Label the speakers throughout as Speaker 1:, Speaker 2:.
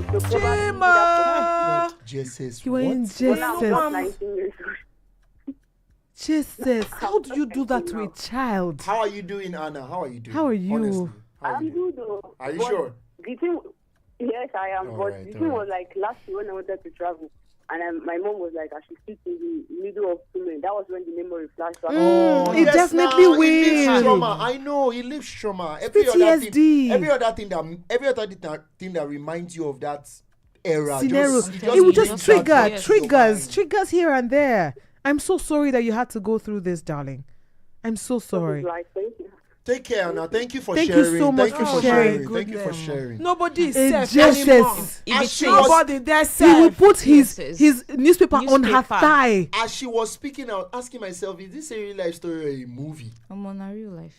Speaker 1: yes. So probably
Speaker 2: Chima.
Speaker 3: Jesus.
Speaker 4: You were in
Speaker 1: when I was
Speaker 4: Jesus.
Speaker 1: 19 years old.
Speaker 4: Jesus. How do you do that to a child?
Speaker 3: How are you doing, Anna? How are you doing?
Speaker 4: How are you?
Speaker 3: Honestly, how are
Speaker 1: I'm
Speaker 3: you doing?
Speaker 1: good though.
Speaker 3: Are you
Speaker 1: But
Speaker 3: sure?
Speaker 1: The thing, yes, I am.
Speaker 3: All
Speaker 1: But
Speaker 3: right,
Speaker 1: the
Speaker 3: all
Speaker 1: thing
Speaker 3: right.
Speaker 1: was like last year when I wanted to travel, and my mom was like, I should sit in the middle of two men. That was when the memory flashed back.
Speaker 3: Oh,
Speaker 4: It definitely
Speaker 3: now, It leaves
Speaker 4: will.
Speaker 3: trauma. I know it leaves trauma.
Speaker 4: PTSD.
Speaker 3: Every other thing that reminds you of that era.
Speaker 4: Scenario.
Speaker 3: Just,
Speaker 4: It will just
Speaker 3: brings that
Speaker 4: trigger,
Speaker 3: back to your mind.
Speaker 4: triggers here and there. I'm so sorry that you had to go through this, darling. I'm so sorry.
Speaker 1: Like, thank you.
Speaker 3: Take care, Anna. Thank you for
Speaker 4: Thank you
Speaker 3: sharing.
Speaker 4: so much
Speaker 3: Thank you
Speaker 4: for
Speaker 3: for
Speaker 4: sharing.
Speaker 3: sharing. Thank you for sharing.
Speaker 2: Nobody is
Speaker 4: It's
Speaker 2: safe anymore.
Speaker 4: Jesus.
Speaker 3: As she was,
Speaker 2: Nobody there
Speaker 4: He will
Speaker 2: safe.
Speaker 4: put
Speaker 5: Yes,
Speaker 4: his newspaper on her
Speaker 5: Newspaper.
Speaker 4: thigh.
Speaker 3: as she was speaking, I was asking myself, is this a real life story or a movie?
Speaker 5: I'm on a real life.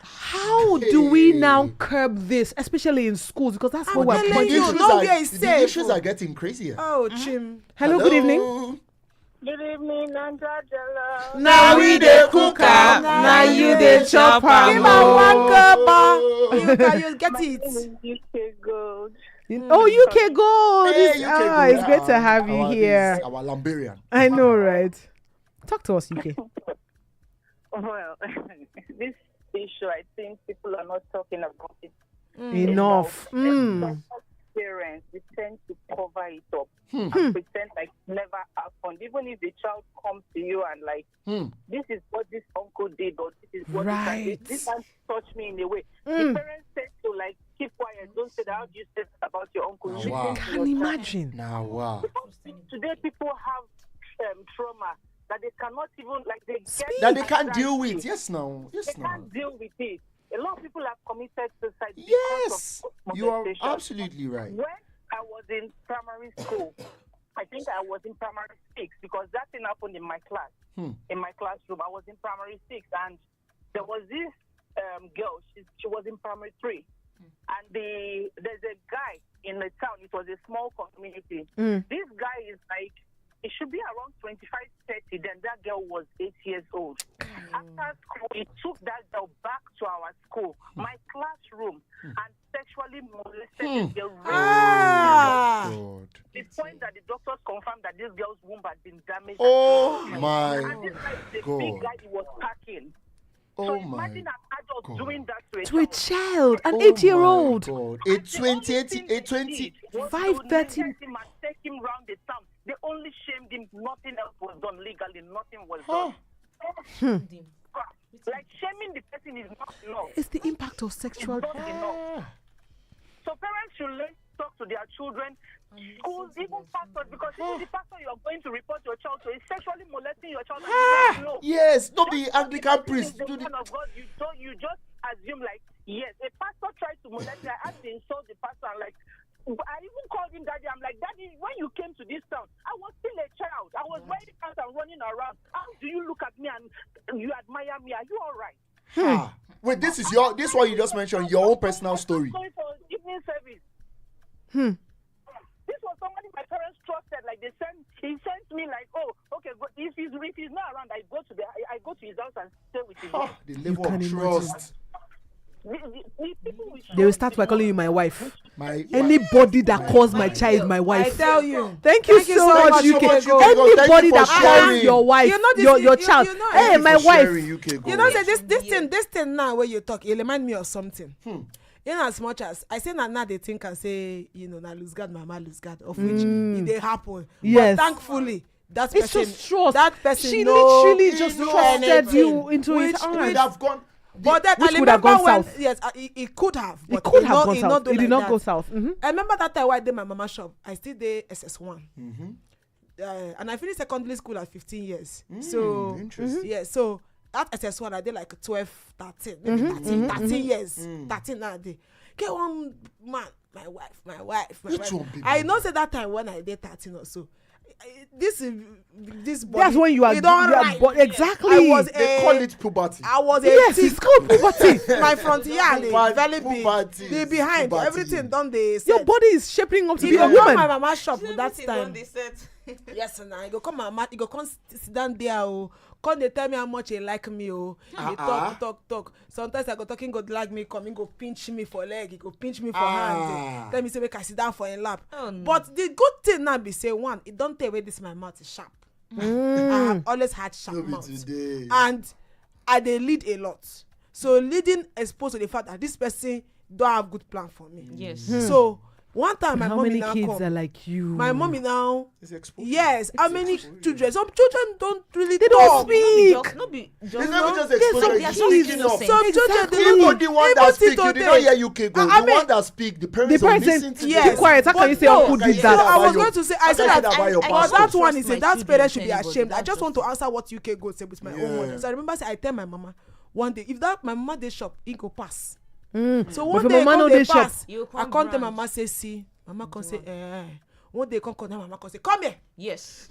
Speaker 4: How do we now curb this, especially in schools? Because that's what
Speaker 2: I'm
Speaker 4: we're
Speaker 2: telling
Speaker 4: pointing
Speaker 2: you,
Speaker 4: to.
Speaker 2: nowhere is
Speaker 3: the
Speaker 2: safe.
Speaker 3: issues are getting crazier.
Speaker 2: Oh, Chim.
Speaker 4: Hello, good evening.
Speaker 1: Good evening, Naija Jollof.
Speaker 4: Now we dey cook am, now you dey chop am.
Speaker 2: Give her one cup.
Speaker 3: Oh.
Speaker 2: You get it.
Speaker 1: UK Gold.
Speaker 4: Oh, UK Gold.
Speaker 3: Hey, UK Gold.
Speaker 4: It's great to have you here.
Speaker 3: Our Lamberian.
Speaker 4: I know, right? Talk to us, UK.
Speaker 6: Well, this issue, I think people are not talking about it
Speaker 4: Enough.
Speaker 6: Parents, they tend to cover it up and pretend like it never happened. Even if the child comes to you and like, this is what this uncle did, or this is what
Speaker 4: Right.
Speaker 6: this man touched me in a way. The parents tend to like keep quiet. Don't say that. How do you say that about your uncle?
Speaker 3: Oh,
Speaker 6: Listen
Speaker 3: wow.
Speaker 6: to
Speaker 4: Can
Speaker 6: your child.
Speaker 4: imagine.
Speaker 3: Now, wow.
Speaker 6: Because today people have trauma that they cannot even like they get
Speaker 3: That they can't deal
Speaker 6: anxiety.
Speaker 3: with. Yes, now. Yes,
Speaker 6: They
Speaker 3: now.
Speaker 6: can't deal with it. A lot of people have committed suicide
Speaker 3: Yes.
Speaker 6: because of
Speaker 3: You are
Speaker 6: molestation.
Speaker 3: absolutely right.
Speaker 6: When I was in primary school, I think I was in primary 6 because that thing happened in my class, in my classroom. I was in primary 6 and there was this girl, she was in primary 3. And there's a guy in the town, it was a small community. This guy is like, it should be around 25, 30. Then that girl was 8 years old. After school, he took that girl back to our school, my classroom, and sexually molested the girl.
Speaker 3: God.
Speaker 6: The point that the doctors confirmed that this girl's womb had been damaged.
Speaker 3: Oh,
Speaker 6: and
Speaker 3: my
Speaker 6: and this guy is a big
Speaker 3: God.
Speaker 6: guy he was packing.
Speaker 3: Oh,
Speaker 6: So
Speaker 3: my
Speaker 6: imagine an adult
Speaker 3: God.
Speaker 6: doing that to a
Speaker 4: To a
Speaker 6: child.
Speaker 4: child, an
Speaker 3: Oh
Speaker 4: 8-year-old.
Speaker 3: my God.
Speaker 6: And
Speaker 3: A
Speaker 6: the only
Speaker 3: 20,
Speaker 6: thing
Speaker 3: a
Speaker 6: they
Speaker 3: 20.
Speaker 6: did was
Speaker 4: 5:30.
Speaker 6: to neglect him and take him round the town. They only shamed him. Nothing else was done legally. Nothing was done. Like shaming the person is not enough.
Speaker 4: It's the impact of sexual.
Speaker 6: It's not enough. So parents should learn to talk to their children, schools, even pastors, because even the pastor you are going to report your child to is sexually molesting your child. And you don't know.
Speaker 3: Yes, not the Anglican
Speaker 6: Because
Speaker 3: priest.
Speaker 6: he's the
Speaker 3: Do the,
Speaker 6: man of God, you just assume like, yes, a pastor tried to molest me. I had to insult the pastor and like, I even called him daddy. I'm like, daddy, when you came to this town, I was still a child. I was wearing pants and running around. How do you look at me and you admire me? Are you all right?
Speaker 3: Wait, this one you just mentioned, your own personal story.
Speaker 6: Sorry for evening service. This was somebody my parents trusted. Like he sent me like, oh, okay, but if he's not around, I go to his house and stay with him.
Speaker 3: The level
Speaker 4: can
Speaker 3: of
Speaker 4: imagine.
Speaker 3: trust.
Speaker 6: The people with
Speaker 4: They will start by calling you my wife.
Speaker 3: My
Speaker 4: Anybody that calls my child my
Speaker 2: I
Speaker 4: wife.
Speaker 2: tell you.
Speaker 4: Thank you so much,
Speaker 3: Thank you so
Speaker 4: UK.
Speaker 3: much, UK. Thank
Speaker 4: Anybody
Speaker 3: you for
Speaker 4: that calls
Speaker 3: sharing.
Speaker 4: your wife,
Speaker 2: You know this-
Speaker 4: your
Speaker 2: you
Speaker 4: child.
Speaker 2: know
Speaker 4: Hey,
Speaker 3: Thank
Speaker 4: my
Speaker 3: you for
Speaker 4: wife.
Speaker 3: sharing, UK Gold.
Speaker 2: You know, say this thing now where you talk, it remind me of something. In as much as I say now they think and say, now lose God, mama lose God, of which it they happen.
Speaker 4: Yes.
Speaker 2: But thankfully, that
Speaker 4: It's
Speaker 2: person,
Speaker 4: just trust.
Speaker 2: that person,
Speaker 4: She
Speaker 2: know-
Speaker 4: literally just
Speaker 2: know
Speaker 4: trusted
Speaker 2: anything,
Speaker 4: you into his
Speaker 2: which
Speaker 4: arms.
Speaker 3: Would have gone.
Speaker 2: But that
Speaker 4: Which
Speaker 2: I
Speaker 4: would have
Speaker 2: remember
Speaker 4: gone
Speaker 2: when
Speaker 4: south.
Speaker 2: yes, it could have.
Speaker 4: It
Speaker 2: But
Speaker 4: could have
Speaker 2: not-
Speaker 4: gone south.
Speaker 2: do
Speaker 4: It did
Speaker 2: like
Speaker 4: not
Speaker 2: that.
Speaker 4: go south.
Speaker 2: I remember that time when I did my mama shop. I still did SS1. And I finished secondary school at 15 years. So,
Speaker 3: interesting.
Speaker 2: yeah, so at SS1, I did like 12, 13, maybe 13 years. 13 now I did. Get one man, my wife.
Speaker 3: Which one, baby?
Speaker 2: I know say that time when I did 13 or so. This body,
Speaker 4: That's when you are.
Speaker 2: it don't
Speaker 4: you are
Speaker 2: right.
Speaker 4: but exactly.
Speaker 2: I was
Speaker 3: They call it puberty.
Speaker 2: I was
Speaker 4: Yes,
Speaker 2: 18.
Speaker 4: it's called puberty.
Speaker 2: My front yard very
Speaker 3: Puberty.
Speaker 2: big. The behind
Speaker 3: Puberty.
Speaker 2: everything done the
Speaker 4: Your body is shaping up to
Speaker 2: you
Speaker 4: be a
Speaker 2: go come
Speaker 4: woman.
Speaker 2: my mama shop that time.
Speaker 5: They said.
Speaker 2: Yes, and I go come my mat. You go come sit down there. Oh, Come they tell me how much he like me, oh. He talk. Sometimes I go talking, go like me, come, he go pinch me for leg, he go pinch me for hand. Tell me say make I sit down for a lap.
Speaker 5: Oh, no.
Speaker 2: But the good thing now be say one, it don't take away this my mouth is sharp. I have always had sharp mouth, and I dey lead a lot. So leading exposed to the fact that this person don't have good plan for me.
Speaker 5: Yes.
Speaker 2: So one time my
Speaker 4: How
Speaker 2: mommy
Speaker 4: many
Speaker 2: now
Speaker 4: kids
Speaker 2: come.
Speaker 4: are like you?
Speaker 2: My mommy now.
Speaker 3: It's exposure.
Speaker 2: Yes. How many children? Some children don't really
Speaker 4: They
Speaker 2: talk.
Speaker 4: don't speak.
Speaker 3: It's
Speaker 5: Just
Speaker 3: not just
Speaker 5: some
Speaker 3: exposure.
Speaker 5: kids
Speaker 3: It's speaking
Speaker 5: innocent.
Speaker 3: up.
Speaker 2: Some children they
Speaker 3: Even
Speaker 2: don't
Speaker 3: the one that speak, you did not hear UK go.
Speaker 2: I
Speaker 3: The
Speaker 2: mean-
Speaker 3: one that speak, the
Speaker 4: The
Speaker 3: parents don't
Speaker 4: person,
Speaker 3: listen to
Speaker 2: Yes.
Speaker 4: keep quiet. How can you say
Speaker 2: But
Speaker 4: Uncle
Speaker 3: no,
Speaker 4: did
Speaker 3: so
Speaker 2: So
Speaker 4: that?
Speaker 2: I was going to say, I said that.
Speaker 3: about your
Speaker 2: But
Speaker 3: passport.
Speaker 2: that one is
Speaker 5: Trust
Speaker 2: it.
Speaker 5: my
Speaker 2: That
Speaker 5: children
Speaker 2: parent should be
Speaker 5: to anybody.
Speaker 2: ashamed. I
Speaker 5: That's
Speaker 2: just want
Speaker 5: just
Speaker 2: to answer what UK go say with my own
Speaker 3: Yeah.
Speaker 2: money. So I remember say I tell my mama one day if that my mama dey shop, he go pass. So
Speaker 4: But
Speaker 2: one
Speaker 4: if
Speaker 2: day
Speaker 4: mama
Speaker 2: come
Speaker 4: no
Speaker 2: dey
Speaker 4: dey shop,
Speaker 2: pass.
Speaker 5: you
Speaker 2: I
Speaker 5: come
Speaker 2: come tell
Speaker 5: branch.
Speaker 2: mama say see. Mama come say one day come now mama come say come here.
Speaker 5: Yes.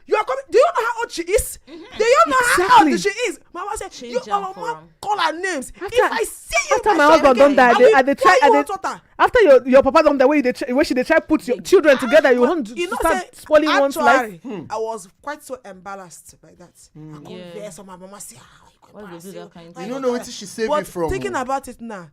Speaker 2: You are coming. Do you know how old she is? Do you know how
Speaker 4: Exactly.
Speaker 2: old she is? Mama said,
Speaker 5: Change
Speaker 2: you,
Speaker 5: am
Speaker 2: my
Speaker 5: for
Speaker 2: mama
Speaker 5: am.
Speaker 2: call her names. If
Speaker 4: After-
Speaker 2: I see you,
Speaker 4: after my
Speaker 2: myself
Speaker 4: husband done
Speaker 2: again,
Speaker 4: that,
Speaker 2: I will
Speaker 4: they
Speaker 2: pour
Speaker 4: try,
Speaker 2: you
Speaker 4: and
Speaker 2: hot water.
Speaker 4: after your papa done that, where she they try put your children together, you want to
Speaker 2: You know,
Speaker 4: start
Speaker 2: say,
Speaker 4: spoiling one's life.
Speaker 2: actually, I was quite so embarrassed by that. I come
Speaker 5: Yeah.
Speaker 2: there, so my mama say,
Speaker 5: Why they do that kind of
Speaker 3: You
Speaker 5: thing?
Speaker 3: don't know what she saved
Speaker 2: but
Speaker 3: you from.
Speaker 2: thinking about it now,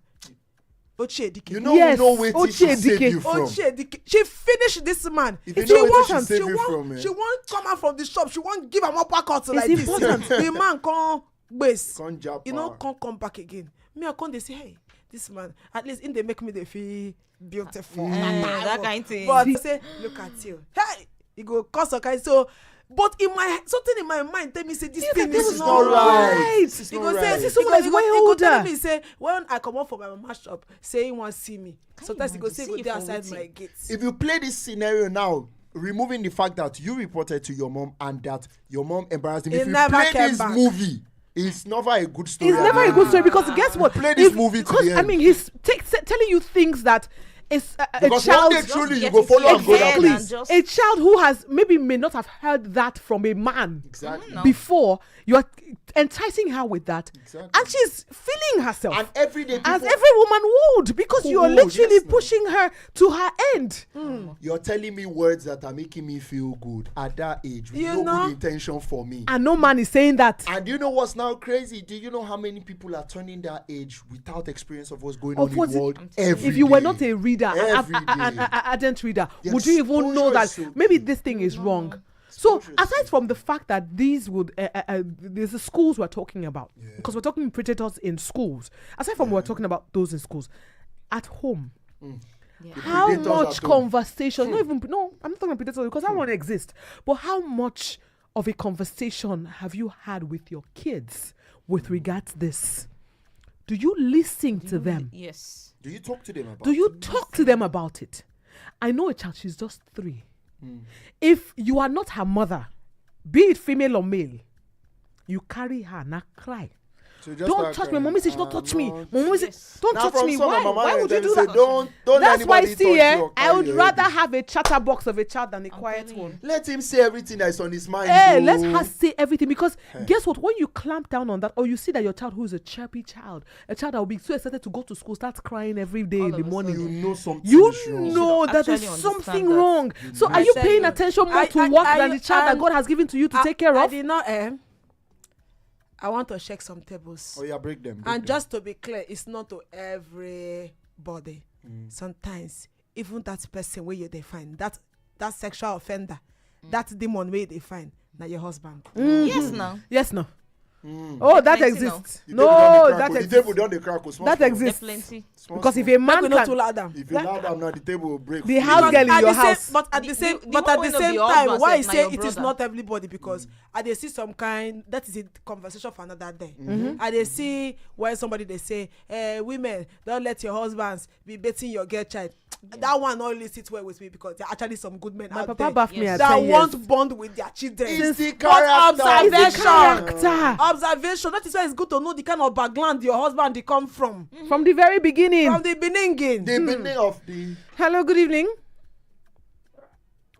Speaker 2: Ochie Dike.
Speaker 3: You know,
Speaker 4: Yes,
Speaker 3: know what she
Speaker 4: Ochie
Speaker 3: saved
Speaker 4: Dike.
Speaker 3: you from.
Speaker 2: Ochie Dike. She finished this man.
Speaker 3: If you
Speaker 2: She
Speaker 3: know what
Speaker 2: want-
Speaker 3: she saved you
Speaker 2: want-
Speaker 3: from,
Speaker 2: She won't come out from the shop. She won't give him uppercut like
Speaker 4: It's
Speaker 2: this.
Speaker 4: important.
Speaker 2: The man come base.
Speaker 3: Can't jump
Speaker 2: You know,
Speaker 3: her.
Speaker 2: can't come back again. Me, I come they say, hey, this man. At least in they make me they feel beautiful.
Speaker 5: that kind of thing.
Speaker 2: But say, look at you. Hey, you go cause a kind. So, but in my something in my mind tell me say this thing
Speaker 3: this
Speaker 2: is
Speaker 3: is
Speaker 2: not
Speaker 3: not right.
Speaker 2: right.
Speaker 3: This is
Speaker 2: He
Speaker 3: not
Speaker 2: go say
Speaker 3: right.
Speaker 2: this
Speaker 4: Someone is way
Speaker 2: He tell
Speaker 4: older.
Speaker 2: me say when I come out from my mama shop, say he want see me. Sometimes he go
Speaker 5: imagine?
Speaker 2: say
Speaker 5: See
Speaker 2: go
Speaker 5: you
Speaker 2: there
Speaker 5: for
Speaker 2: outside
Speaker 5: waiting.
Speaker 2: my gate.
Speaker 3: If you play this scenario now, removing the fact that you reported to your mom and that your mom embarrassed him,
Speaker 2: He
Speaker 3: if you
Speaker 2: never
Speaker 3: play
Speaker 2: came
Speaker 3: this
Speaker 2: back.
Speaker 3: movie, it's never a good story.
Speaker 4: It's never a good story because guess what?
Speaker 3: Play this movie to
Speaker 4: because
Speaker 3: the
Speaker 4: I
Speaker 3: end.
Speaker 4: mean, he's telling you things that is a
Speaker 3: Because
Speaker 4: child.
Speaker 3: one day truly you
Speaker 5: get
Speaker 3: go
Speaker 5: it
Speaker 3: follow
Speaker 5: to
Speaker 3: and go
Speaker 5: your
Speaker 3: that
Speaker 5: head
Speaker 3: place.
Speaker 5: and just-
Speaker 4: A child who has maybe may not have heard that from a man
Speaker 3: Exactly.
Speaker 4: before, you are enticing her with that,
Speaker 3: Exactly.
Speaker 4: and she's feeling herself
Speaker 3: And every day
Speaker 4: as
Speaker 3: people,
Speaker 4: every woman would, because you are
Speaker 3: Would,
Speaker 4: literally
Speaker 3: yes, no.
Speaker 4: pushing her to her end.
Speaker 3: you're telling me words that are making me feel good at that age with
Speaker 2: You
Speaker 3: no
Speaker 2: know-
Speaker 3: good intention for me.
Speaker 4: And no man is saying that.
Speaker 3: And do you know what's now crazy? Do you know how many people are turning that age without experience of what's going
Speaker 4: Of
Speaker 3: on in
Speaker 4: what's
Speaker 3: the
Speaker 4: it-
Speaker 3: world every
Speaker 4: If you were
Speaker 3: day?
Speaker 4: not a reader,
Speaker 3: Every
Speaker 4: an
Speaker 3: day.
Speaker 4: ardent reader,
Speaker 3: The
Speaker 4: would you even know
Speaker 3: exposure
Speaker 4: that
Speaker 3: is so
Speaker 4: maybe
Speaker 3: big.
Speaker 4: this thing is wrong? So
Speaker 3: Exposure is
Speaker 4: aside
Speaker 3: so
Speaker 4: from the fact that these would, there's the schools we're talking about, because we're talking predators in schools. Aside from we're talking about those in schools, at home, how
Speaker 3: predators
Speaker 4: much
Speaker 3: at home.
Speaker 4: conversation? Not even I'm not talking about predators because that one exists. But how much of a conversation have you had with your kids with regard to this? Do you listen to them?
Speaker 5: Yes.
Speaker 3: Do you talk to them about
Speaker 4: Do you
Speaker 3: it?
Speaker 4: talk to them about it? I know a child, she's just 3. If you are not her mother, be it female or male, you carry her, now cry.
Speaker 3: So just
Speaker 4: Don't
Speaker 3: like,
Speaker 4: touch me. Mommy says, don't touch me.
Speaker 3: no.
Speaker 4: Mommy says,
Speaker 5: Yes.
Speaker 4: don't
Speaker 3: Now
Speaker 4: touch
Speaker 3: from
Speaker 4: me.
Speaker 3: some, my
Speaker 4: Why?
Speaker 3: mama
Speaker 4: Why
Speaker 3: will
Speaker 4: would you
Speaker 3: tell
Speaker 4: do
Speaker 3: say,
Speaker 4: that?
Speaker 3: Don't let
Speaker 4: That's why,
Speaker 3: anybody
Speaker 4: see,
Speaker 3: touch you or
Speaker 4: I
Speaker 3: carry
Speaker 4: would
Speaker 3: your
Speaker 4: rather
Speaker 3: head.
Speaker 4: have a chatterbox of a child than a quiet
Speaker 5: telling
Speaker 4: one.
Speaker 5: you.
Speaker 3: Let him say everything that is on his mind.
Speaker 4: Hey,
Speaker 3: bro.
Speaker 4: let her say everything, because guess what? When you clamp down on that, or you see that your child who is a chirpy child, a child that will be so excited to go to school, starts crying every day
Speaker 5: All
Speaker 4: in the
Speaker 5: of a
Speaker 4: morning,
Speaker 3: You know something
Speaker 4: you
Speaker 3: is wrong.
Speaker 4: know that
Speaker 5: actually
Speaker 4: there's
Speaker 5: understand
Speaker 4: something
Speaker 5: that.
Speaker 4: wrong. So are
Speaker 2: I
Speaker 4: you
Speaker 2: tell
Speaker 4: paying
Speaker 2: you,
Speaker 4: attention more
Speaker 2: I-
Speaker 4: to
Speaker 2: I-
Speaker 4: work
Speaker 2: I-
Speaker 4: than the child that
Speaker 2: and
Speaker 4: God has given to you to take care
Speaker 2: I
Speaker 4: of?
Speaker 2: did not. I want to shake some tables.
Speaker 3: Oh yeah, break them. break
Speaker 2: And
Speaker 3: them.
Speaker 2: just to be clear, it's not to everybody. Sometimes, even that person where you define that sexual offender, that demon where they find, now your husband.
Speaker 5: Yes, now.
Speaker 4: Yes, no. Oh, that
Speaker 5: Plenty now.
Speaker 4: exists.
Speaker 3: The
Speaker 4: No,
Speaker 3: table don dey
Speaker 4: that
Speaker 3: crack, the
Speaker 4: exists.
Speaker 3: table don dey crack, oh, small,
Speaker 4: That
Speaker 3: small.
Speaker 4: exists.
Speaker 5: Plenty.
Speaker 3: Small,
Speaker 4: Because
Speaker 3: small.
Speaker 4: if a
Speaker 2: Make
Speaker 4: man
Speaker 2: we not too
Speaker 4: can,
Speaker 2: loud am.
Speaker 3: If you loud am now, the table will break.
Speaker 4: The
Speaker 3: for
Speaker 4: house
Speaker 3: you.
Speaker 4: girl in
Speaker 2: At
Speaker 4: your
Speaker 2: the same-
Speaker 4: house.
Speaker 2: but at
Speaker 5: The-
Speaker 2: the same,
Speaker 5: the
Speaker 2: but
Speaker 5: one
Speaker 2: at
Speaker 5: wey
Speaker 2: the
Speaker 5: no be
Speaker 2: same
Speaker 5: your
Speaker 2: time,
Speaker 5: husband
Speaker 2: why I
Speaker 5: sef, na
Speaker 2: say
Speaker 5: your
Speaker 2: it is
Speaker 5: brother.
Speaker 2: not everybody, because I dey see some kind, that is a conversation for another day. I dey see where somebody they say, women, don't let your husbands be beating your girl child. That one not really sit well with me, because there are actually some good men
Speaker 4: My
Speaker 2: out
Speaker 4: papa
Speaker 2: there
Speaker 4: baffed me
Speaker 5: Yes.
Speaker 4: at
Speaker 2: that
Speaker 4: 10 years.
Speaker 2: want bond with their children.
Speaker 3: It's the
Speaker 2: But
Speaker 3: character.
Speaker 4: It's the
Speaker 2: observation.
Speaker 4: character.
Speaker 2: Observation. That is why it's good to know the kind of background your husband they come from.
Speaker 4: From the very beginning.
Speaker 2: From the beginning.
Speaker 3: The beginning of the
Speaker 4: Hello, good evening.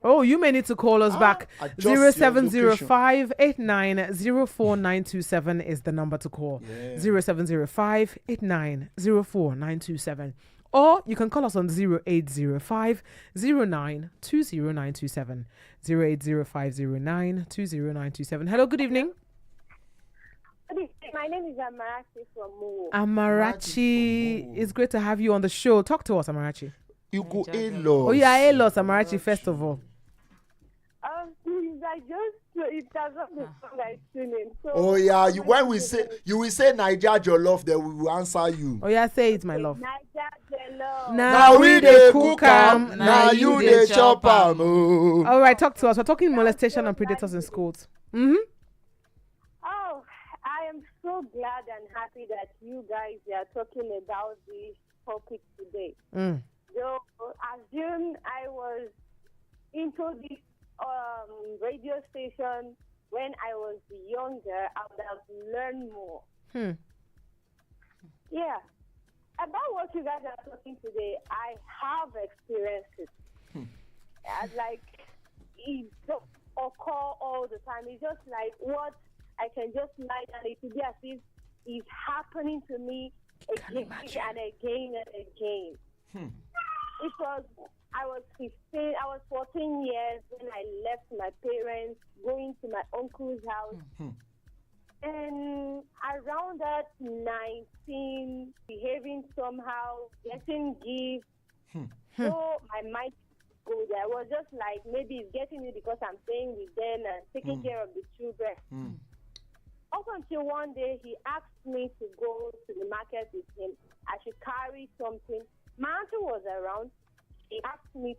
Speaker 4: Oh, you may need to call us back.
Speaker 3: adjust your
Speaker 4: 0705-8904-927 is the number to call.
Speaker 3: Yeah.
Speaker 4: 0705-8904-927. Or you can call us on 0805-0920-927. 0805-0920-927. Hello, good evening.
Speaker 1: my name is Amarachi from Muwo.
Speaker 4: Amarachi, it's great to have you on the show. Talk to us, Amarachi.
Speaker 3: You go A-Los.
Speaker 4: Oh, yeah, A-Los, Amarachi, first of all.
Speaker 1: It doesn't the song I singing. So
Speaker 3: Oh yeah, when we say you will say Naija Jollof, then we will answer you.
Speaker 4: Oh, yeah, say it, my love.
Speaker 1: Naija Jollof.
Speaker 3: Now we dey cook am, now you dey chop am. Oh.
Speaker 4: All right, talk to us. We're talking molestation and predators in schools.
Speaker 1: Oh, I am so glad and happy that you guys are talking about this topic today. So, assume I was into this radio station when I was younger, I would have learned more. Yeah. About what you guys are talking today, I have experienced it. Like, it don't occur all the time. It's just like what I can just lie down. It would be as if it's happening to me again and again and again. I was 15, I was 14 years when I left my parents, going to my uncle's house. And around that 19, behaving somehow, getting gifts. So my mind go there. I was just like, maybe it's getting me because I'm staying with them and taking care of the children. Up until one day, he asked me to go to the market with him. I should carry something. My auntie was around. He asked me